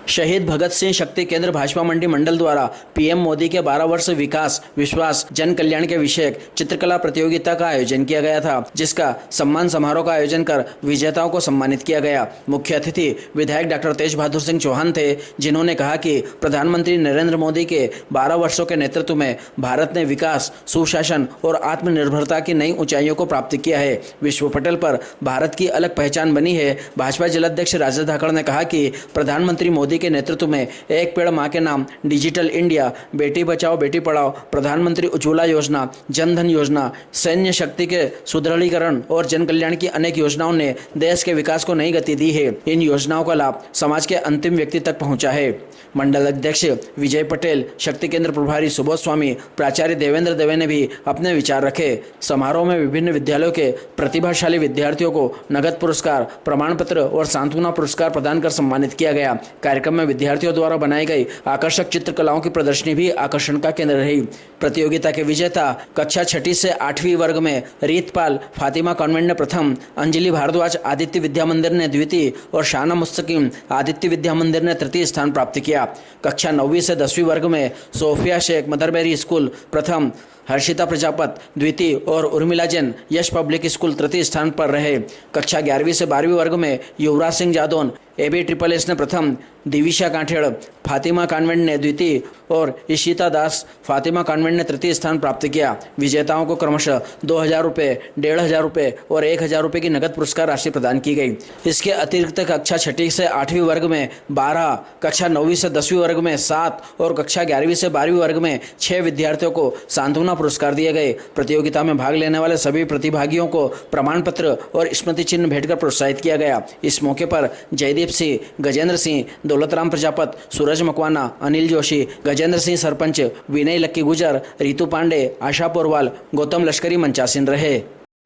शहीद भगत सिंह शक्ति केंद्र भाजपा मंडी मंडल द्वारा पीएम मोदी के 12 वर्ष विकास विश्वास जन कल्याण के विषय चित्रकला प्रतियोगिता का आयोजन किया गया था, जिसका सम्मान समारोह का आयोजन कर विजेताओं को सम्मानित किया गया। मुख्य अतिथि विधायक डॉक्टर तेज बहादुर सिंह चौहान थे, जिन्होंने कहा कि प्रधानमंत्री नरेंद्र मोदी के 12 वर्षों के नेतृत्व में भारत ने विकास, सुशासन और आत्मनिर्भरता की नई ऊंचाइयों को प्राप्त किया है। विश्व पटल पर भारत की अलग पहचान बनी है। भाजपा जिलाध्यक्ष राजेश धाकड़ ने कहा कि प्रधानमंत्री मोदी के नेतृत्व में एक पेड़ मां के नाम, डिजिटल इंडिया, बेटी बचाओ बेटी पढ़ाओ, प्रधानमंत्री उज्ज्वला योजना, जन धन योजना, सैन्य शक्ति के सुदृढ़ीकरण और जन कल्याण की अनेक योजनाओं ने देश के विकास को नई गति दी है। इन योजनाओं का लाभ समाज के अंतिम व्यक्ति तक पहुंचा है। मंडल अध्यक्ष विजय पटेल, शक्ति केंद्र प्रभारी सुबोध स्वामी, प्राचार्य देवेंद्र दवे ने भी अपने विचार रखे। समारोह में विभिन्न विद्यालयों के प्रतिभाशाली विद्यार्थियों को नगद पुरस्कार, प्रमाण पत्र और सांत्वना पुरस्कार प्रदान कर सम्मानित किया गया। कार्यक्रम में विद्यार्थियों द्वारा बनाई गई आकर्षक चित्रकलाओं की प्रदर्शनी भी आकर्षण का केंद्र रही। प्रतियोगिता के विजेता कक्षा 6 से 8वीं वर्ग में रीतपाल फातिमा कॉन्वेंट ने प्रथम, अंजलि भारद्वाज आदित्य विद्या मंदिर ने द्वितीय और शाना मुस्तकीम आदित्य विद्या मंदिर ने तृतीय स्थान प्राप्त किया। कक्षा 9वीं से 10वीं वर्ग में सोफिया शेख मदर मेरी स्कूल प्रथम, हर्षिता प्रजापत द्वितीय और उर्मिला जैन यश पब्लिक स्कूल तृतीय स्थान पर रहे। कक्षा 11वीं से 12वीं वर्ग में युवराज सिंह जादौन AB-SSS ने प्रथम, दिविशा कांठेड़ फातिमा कॉन्वेंट ने द्वितीय और इशिता दास फातिमा कॉन्वेंट ने तृतीय स्थान प्राप्त किया। विजेताओं को क्रमशः 2000 रुपये, 1500 रुपये और 1000 रुपये की नगद पुरस्कार राशि प्रदान की गई। इसके अतिरिक्त कक्षा 6 से 8वीं वर्ग में 12, कक्षा 9वीं से 10वीं वर्ग में 7 और कक्षा 11वीं से 12वीं वर्ग में 6 विद्यार्थियों को सांत्वना पुरस्कार दिए गए। प्रतियोगिता में भाग लेने वाले सभी प्रतिभागियों को प्रमाण पत्र और स्मृति चिन्ह भेंटकर प्रोत्साहित किया गया। इस मौके पर जयदीप सिंह, गजेंद्र सिंह, दौलतराम प्रजापत, सूरज मकवाना, अनिल जोशी, गजेंद्र सिंह सरपंच, विनय लक्की गुजर, रितु पांडे, आशा पोरवाल, गौतम लश्करी मंचासीन रहे।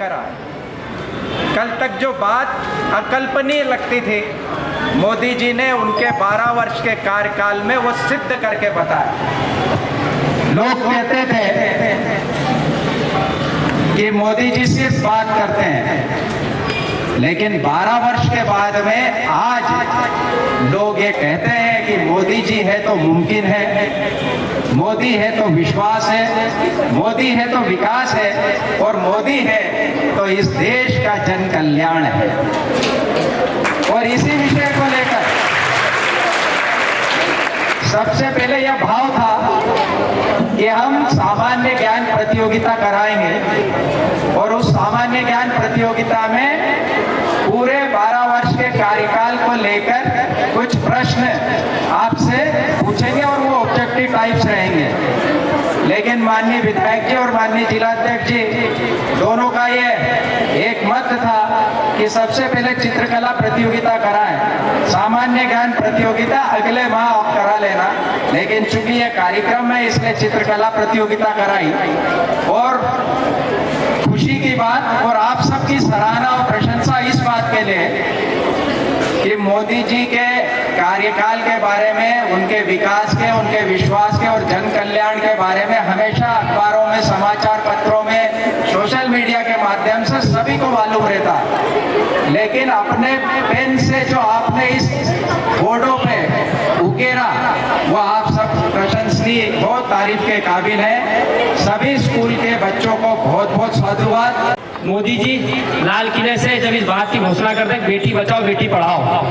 कल तक जो बात अकल्पनीय लगती थी, मोदी जी ने उनके 12 वर्ष के कार्यकाल में वो सिद्ध करके बताया। लोग कहते थे कि मोदी जी सिर्फ बात करते हैं, लेकिन 12 वर्ष के बाद में आज लोग ये कहते हैं कि मोदी जी है तो मुमकिन है, मोदी है तो विश्वास है, मोदी है तो विकास है और मोदी है तो इस देश का जन कल्याण है। और इसी विषय को लेकर सबसे पहले यह भाव था कि हम सामान्य ज्ञान प्रतियोगिता कराएंगे और उस सामान्य ज्ञान प्रतियोगिता में पूरे 12 वर्ष के कार्यकाल को लेकर कुछ प्रश्न आपसे पूछेंगे और वो ऑब्जेक्टिव टाइप्स रहेंगे। लेकिन माननीय विधायक जी और माननीय जिलाध्यक्ष जी दोनों का ये एक मत था कि सबसे पहले चित्रकला प्रतियोगिता कराएं, सामान्य ज्ञान प्रतियोगिता अगले माह आप करा लेना। लेकिन चूंकि ये कार्यक्रम है इसलिए चित्रकला प्रतियोगिता कराई। और खुशी की बात और आप सबकी सराहना और प्रशंसा इस बात के लिए कि मोदी जी के कार्यकाल के बारे में, उनके विकास के, उनके विश्वास के और जन कल्याण के बारे में हमेशा अखबारों में, समाचार पत्रों में, सोशल मीडिया के माध्यम से सभी को मालूम रहता है। लेकिन अपने पेन से जो आपने इस बोर्डों पे उकेरा वो आप सब प्रशंसनीय, बहुत तारीफ के काबिल है। सभी स्कूल के बच्चों को बहुत बहुत साधुवाद। मोदी जी लाल किले से जब इस बात की घोषणा करते हैं बेटी बचाओ बेटी पढ़ाओ,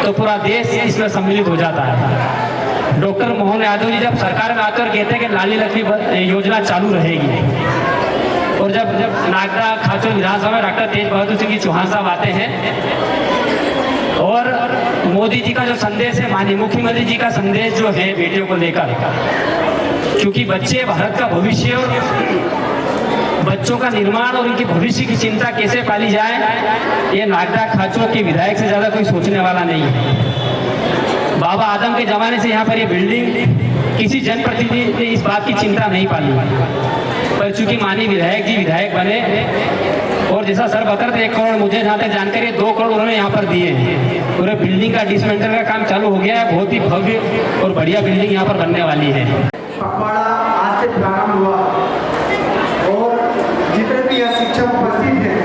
तो पूरा देश इसमें सम्मिलित हो जाता है। डॉक्टर मोहन यादव जी जब सरकार में आते और कहते हैं कि लाली लक्ष्मी योजना चालू रहेगी, और जब नागदा खाचो विधानसभा में डॉक्टर तेज बहादुर सिंह चौहान साहब आते हैं और मोदी जी का जो संदेश है, माननीय मुख्यमंत्री जी का संदेश जो है बेटियों को लेकर, क्योंकि बच्चे भारत का भविष्य और बच्चों का निर्माण और उनकी भविष्य की चिंता कैसे पाली जाए, ये नागदा खाचो के विधायक से ज्यादा कोई सोचने वाला नहीं है। बाबा आदम के जमाने से यहाँ पर ये बिल्डिंग किसी जनप्रतिनिधि ने इस बात की चिंता नहीं पाली, पर चूंकि माननीय विधायक जी विधायक बने और जैसा सर बता रहे थे 1 करोड़, मुझे जहाँ तक जानकारी 2 करोड़ उन्होंने यहाँ पर दिए हैं। पूरे बिल्डिंग का डिसमेंटल का काम चालू हो गया है। बहुत ही भव्य और बढ़िया बिल्डिंग यहाँ पर बनने वाली है। पखवाड़ा आज से प्रारंभ हुआ और जितने भी यहाँ शिक्षक उपस्थित हैं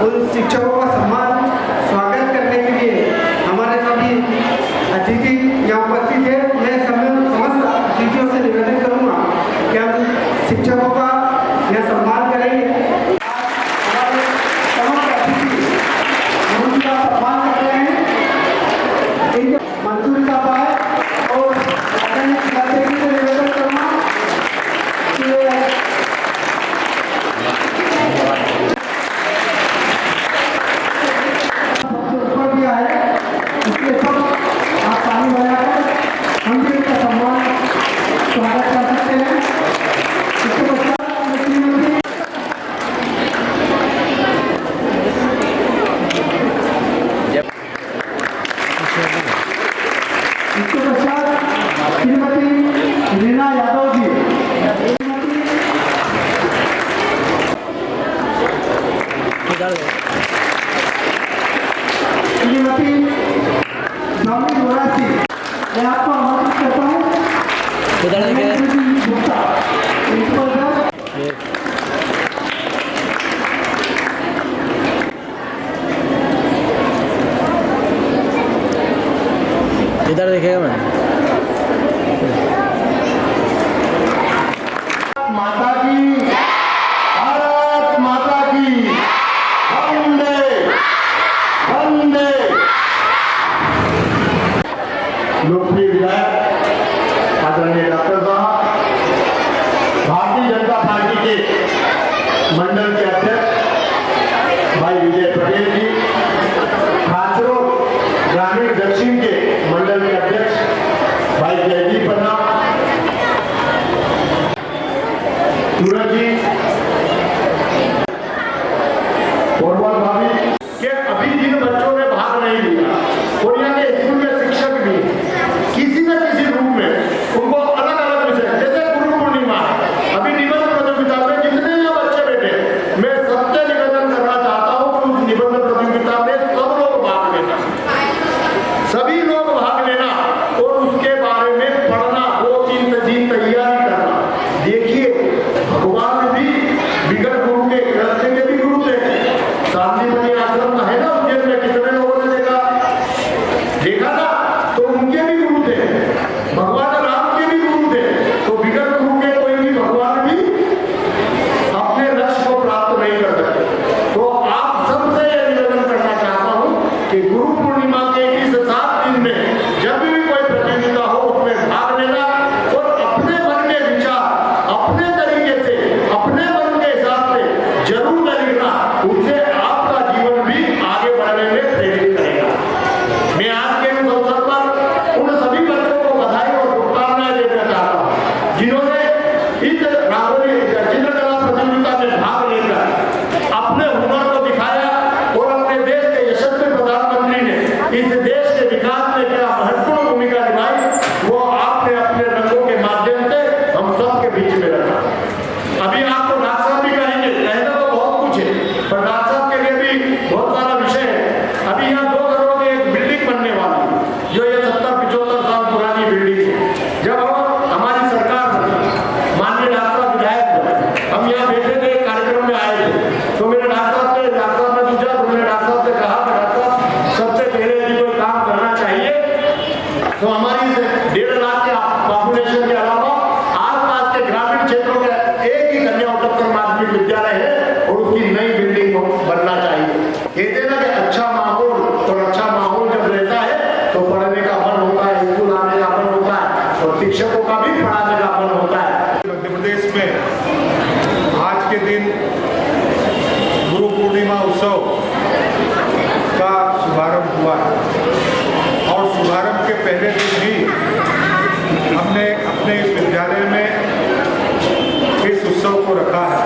उन शिक्षकों का सम्मान स्वागत करने के लिए हमारे सभी मैं आपको आमंत्रित करता हूँ उधर देखिए। नरेंद्र जी गुप्ता, प्रिंसिपल सर। इधर देखिएगा मैम। माता की, भारत माता की, वंदे वंदे। लोकप्रिय विधायक आदरणीय डॉक्टर साहब, भारतीय जनता पार्टी के मंडल के अध्यक्ष भाई विजय पटेल जी, खाचरो ग्रामीण दक्षिण के मंडल के अध्यक्ष भाई जयदीप पन्ना, सूरज जी, पौरवा भाभी के अभी जिन बच्चों ने भाग नहीं लिया और यहाँ के स्कूल के शिक्षक भी किसी न किसी रूप में उनको अलग अलग विषय, जैसे गुरु पूर्णिमा है, अभी निबंध प्रतियोगिता में जितने यहाँ बच्चे बैठे, मैं सबसे निवेदन करना चाहता हूँ कि उस निबंध प्रतियोगिता में सब लोग भाग लेना, सभी लोग भाग लेना और उसके बारे में पढ़ना, 2-3 दिन तैयारी करना। देखिए भगवान भी विगत गुरु के कृष्ण के भी गुरु थे, शांतिमणि आश्रम है ना उज्जैन में, कितने लोगों ने देखा ना, तो उनके भी गुरु थे, भगवान राम के भी गुरु थे, तो विगत गुरु के कोई भी भगवान भी अपने लक्ष्य को प्राप्त नहीं कर सकते। तो आप सबसे यह निवेदन करना चाहता हूँ कि गुरु पूर्णिमा के इस 7 दिन में जब भी कोई प्रतियोगिता हो उसमें भाग लेना और अपने मन के विचार अपने तरीके से, अपने मन के हिसाब से जरूर लिखना, उससे आपका जीवन भी आगे बढ़ने में प्रेरित करेगा। मैं आज के इस अवसर पर उन सभी बच्चों को बधाई और शुभकामनाएं देना चाहता हूँ जिन्होंने इस रांगोली चित्रकला प्रतियोगिता में भाग लेकर अपने हुनर को दिखाया और अपने देश के यशस्वी प्रधानमंत्री ने इस देश के विकास में क्या महत्वपूर्ण भूमिका निभाई, वो आपने अपने रंगों के माध्यम से हम सबके बीच में रखा। अभी आपको डॉक्टर साहब भी कहेंगे, कहना तो बहुत कुछ है, पर डॉक्टर साहब के लिए भी बहुत सारा विषय है। अभी यहाँ 2 करोड़ की एक बिल्डिंग बनने वाली है, जो ये 70-75 साल पुरानी बिल्डिंग है। जब हमारी सरकार माननीय डॉक्टर साहब विधायक बने, हम यहाँ बैठे थे, कार्यक्रम में आए थे, तो मेरे डॉक्टर साहब ने पूछा, तो मैंने डॉक्टर साहब से कहा कि डॉक्टर साहब सबसे पहले यदि कोई काम करना चाहिए तो हमारी 1.5 लाख के पॉपुलेशन के अलावा आसपास के ग्रामीण क्षेत्रों के एक ही कन्या उच्चतर माध्यमिक विद्यालय है और उसकी नई बिल्डिंग बनना चाहिए। कहते ना कि अच्छा माहौल, और अच्छा माहौल जब रहता है तो पढ़ने का मन होता है, स्कूल आने का मन होता है और शिक्षकों का भी पढ़ाने का मन होता है। मध्य प्रदेश में आज के दिन गुरु पूर्णिमा उत्सव का शुभारंभ हुआ और शुभारंभ के पहले दिन ही हमने अपने इस विद्यालय में इस उत्सव को रखा है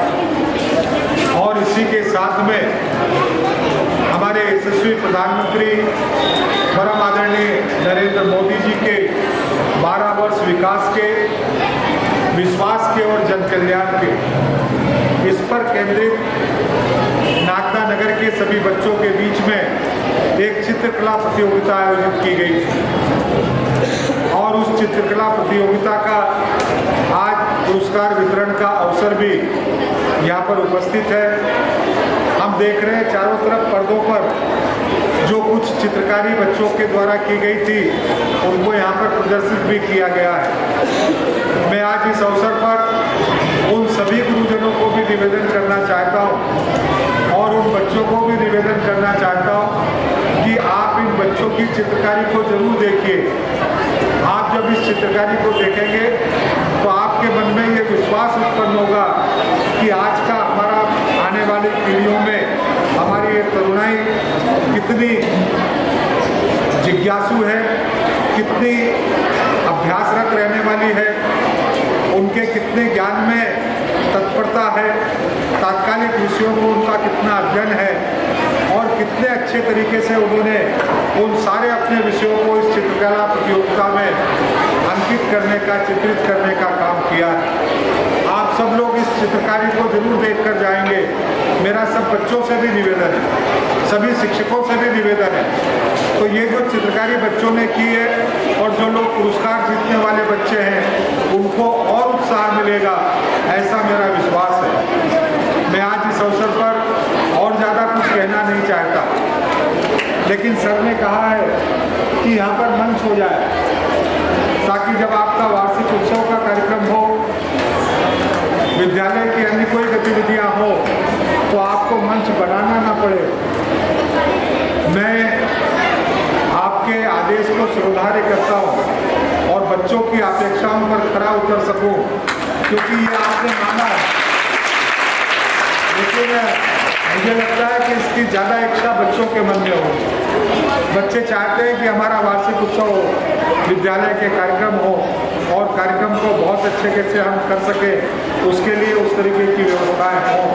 और इसी के साथ में हमारे यशस्वी प्रधानमंत्री परम आदरणीय नरेंद्र मोदी जी के 12 वर्ष विकास के, विश्वास के और जन कल्याण के, इस पर केंद्रित नागदा नगर के सभी बच्चों के बीच में एक चित्रकला प्रतियोगिता आयोजित की गई थी और उस चित्रकला प्रतियोगिता का आज पुरस्कार वितरण का अवसर भी यहाँ पर उपस्थित है। हम देख रहे हैं चारों तरफ पर्दों पर जो कुछ चित्रकारी बच्चों के द्वारा की गई थी उनको यहाँ पर प्रदर्शित भी किया गया है। मैं आज इस अवसर पर उन सभी गुरुजनों को भी निवेदन करना चाहता हूँ और उन बच्चों को भी निवेदन करना चाहता हूँ कि आप इन बच्चों की चित्रकारी को जरूर देखिए। आप जब इस चित्रकारी को देखेंगे तो आपके मन में ये विश्वास उत्पन्न होगा कि आज का हमारा आने वाली पीढ़ियों में हमारी ये तरुणाई कितनी जिज्ञासु है, कितनी अभ्यासरत रहने वाली है, उनके कितने ज्ञान में तत्परता है, तात्कालिक विषयों को उनका कितना अध्ययन है और कितने अच्छे तरीके से उन्होंने उन सारे अपने विषयों को इस चित्रकला प्रतियोगिता में अंकित करने का, चित्रित करने का काम किया है। आप सब लोग इस चित्रकारी को जरूर देखकर जाएंगे। मेरा सब बच्चों से भी निवेदन है, सभी शिक्षकों से भी निवेदन है। तो ये जो चित्रकारी बच्चों ने की है और जो लोग पुरस्कार जीतने वाले बच्चे हैं उनको और उत्साह मिलेगा, ऐसा मेरा विश्वास है। मैं आज इस अवसर पर और ज़्यादा कुछ कहना नहीं चाहता, लेकिन सर ने कहा है कि यहाँ पर मंच हो जाए ताकि जब आपका वार्षिक उत्सव का कार्यक्रम हो, विद्यालय की अन्य कोई गतिविधियाँ हो तो आपको मंच बनाना ना पड़े। मैं आपके आदेश को स्वीकार करता हूँ और बच्चों की अपेक्षाओं पर खरा उतर सकूँ, क्योंकि ये आपने माना है। लेकिन मुझे लगता है कि इसकी ज़्यादा इच्छा बच्चों के मन में हो। बच्चे चाहते हैं कि हमारा वार्षिक उत्सव हो, विद्यालय के कार्यक्रम हो और कार्यक्रम को बहुत अच्छे से हम कर सकें, उसके लिए उस तरीके की व्यवस्थाएं हों।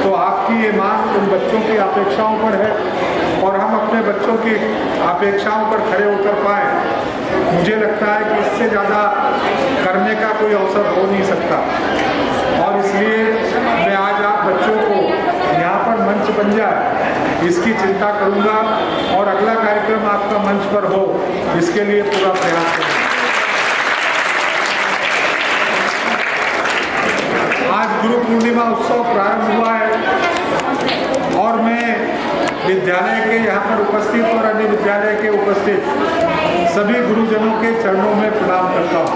तो आपकी ये मांग उन बच्चों की अपेक्षाओं पर है और हम अपने बच्चों की अपेक्षाओं पर खरे उतर पाएँ। मुझे लगता है कि इससे ज़्यादा करने का कोई अवसर हो नहीं सकता और इसलिए मैं आज आप बच्चों को यहाँ पर मंच बन जाए इसकी चिंता करूँगा और अगला कार्यक्रम आपका मंच पर हो, इसके लिए पूरा प्रयास करूँगा। आज गुरु पूर्णिमा उत्सव प्रारंभ हुआ है और मैं विद्यालय के यहाँ पर उपस्थित और अन्य विद्यालय के उपस्थित सभी गुरुजनों के चरणों में प्रणाम करता हूँ।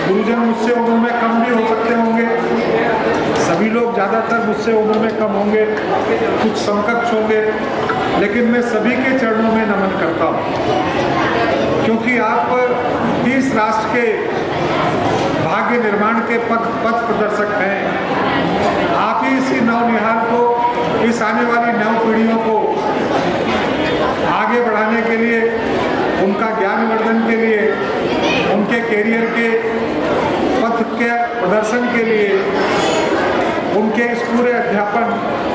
गुरुजन मुझसे उम्र में कम भी हो सकते होंगे, सभी लोग ज़्यादातर मुझसे उम्र में कम होंगे, कुछ समकक्ष होंगे, लेकिन मैं सभी के चरणों में नमन करता हूँ, क्योंकि आप इस राष्ट्र के भाग्य निर्माण के पथ प्रदर्शक हैं। आप ही इसी नवनिहाल को, इस आने वाली नव पीढ़ियों को आगे बढ़ाने के लिए, उनका ज्ञानवर्धन के लिए, उनके कैरियर के पथ के प्रदर्शन के लिए, उनके इस पूरे अध्यापन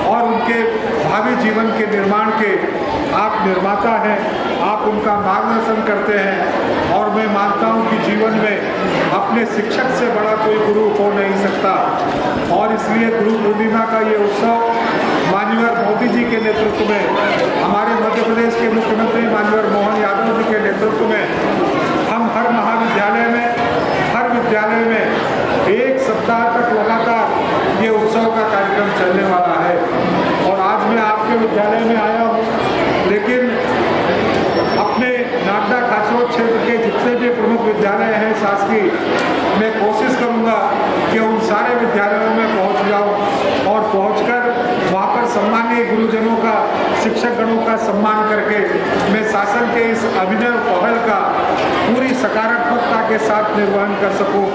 और उनके भावी जीवन के निर्माण के आप निर्माता हैं, आप उनका मार्गदर्शन करते हैं और मैं मानता हूं कि जीवन में अपने शिक्षक से बड़ा कोई गुरु हो नहीं सकता। और इसलिए गुरु पूर्णिमा का ये उत्सव माननीय मोदी जी के नेतृत्व में, हमारे मध्य प्रदेश के मुख्यमंत्री माननीय मोहन यादव जी के नेतृत्व में हम हर महाविद्यालय में, हर विद्यालय में एक सप्ताह तक लगातार ये उत्सव का कार्यक्रम चलने वाला है। और आज मैं आपके विद्यालय में आया हूँ, लेकिन अपने नागदा खासरोड क्षेत्र के जितने भी प्रमुख विद्यालय हैं शासकीय, मैं कोशिश करूँगा कि उन सारे विद्यालयों में पहुँच जाऊँ और पहुँचकर वहाँ पर सम्मानीय गुरुजनों का, शिक्षक गणों का सम्मान करके मैं शासन के इस अभिनव पहल का पूरी सकारात्मकता के साथ निर्वहन कर सकूं,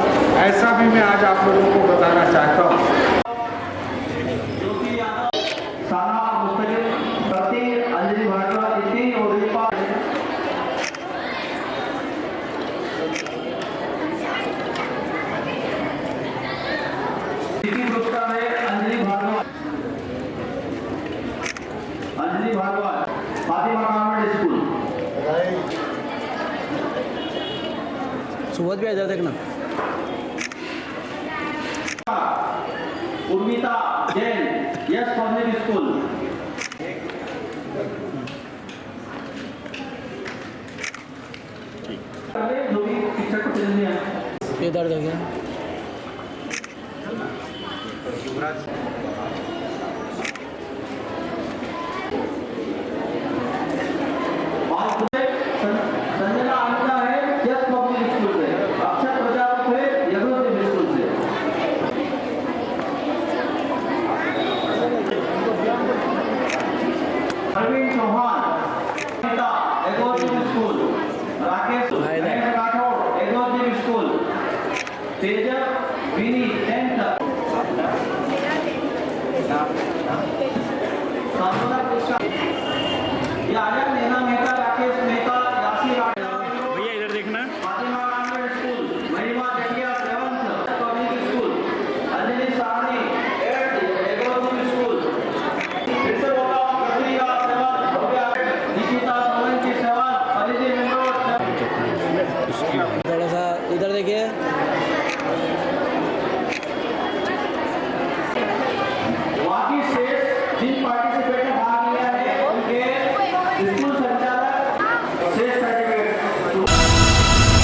ऐसा भी मैं आज आप लोगों को बताना चाहता हूं। Anjali Bhardwaj, Fatima convent school. Subodh भी आ जाते ना। Urmita Jain, yes public school. जो भी शिक्षक प्रतिनिधि हैं, ये दर्द हो गया। संजना आनंदा है यस पब्लिक स्कूल से, अक्षर प्रजापत है यदुवंशी स्कूल से। प्रवीण चौहान,